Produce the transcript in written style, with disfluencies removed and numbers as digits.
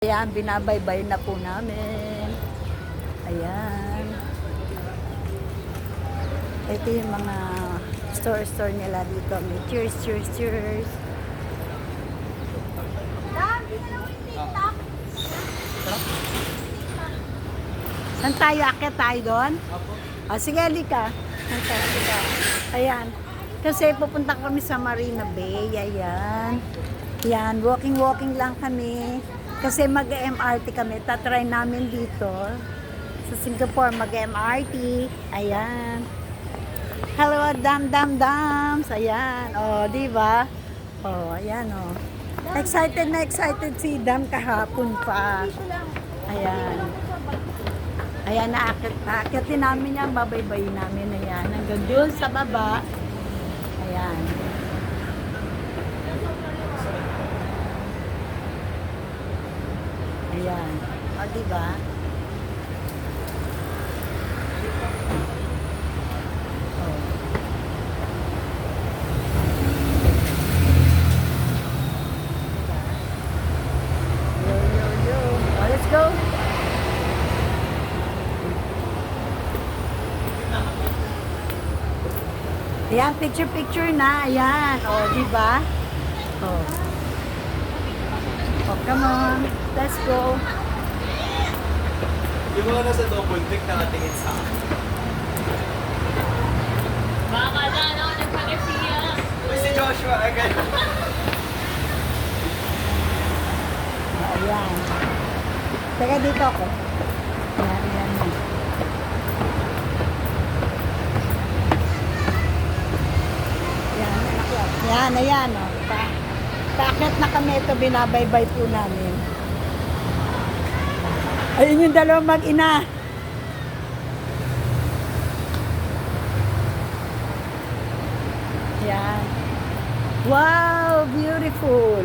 Ayan, binabaybay na po namin. Ayan. Ito yung mga store nila dito. May cheers. Saan tayo? Akyat tayo doon? O, sige, halika. Ayan. Kasi pupunta kami sa Marina Bay. Ayan. Ayan, walking lang kami. Kasi mag-MRT kami. Tatry namin dito. Sa Singapore, mag-MRT. Ayan. Hello, dams. Ayan. O, diba? O, ayan o. Excited si Dam kahapon pa. Ayan. Ayan, naakit din namin yan. Babaybayin namin. Ayan. Hanggang doon sa baba. Ayan. Ayan. O, diba? O. Yo. O, let's go. Ayan, picture na. Ayan. O, diba? O. O, come on. Let's go. Yung mga nasa double deck nakatingin sa akin. Baka na, no? Nagpag-siya. Uy, si Joshua agad. Ayan. Teka, dito ako. Ayan. Ayan, o. Paakit na kami ito, binabaybay po namin. Ayun yung dalawang mag-ina. Ayan. Wow, beautiful.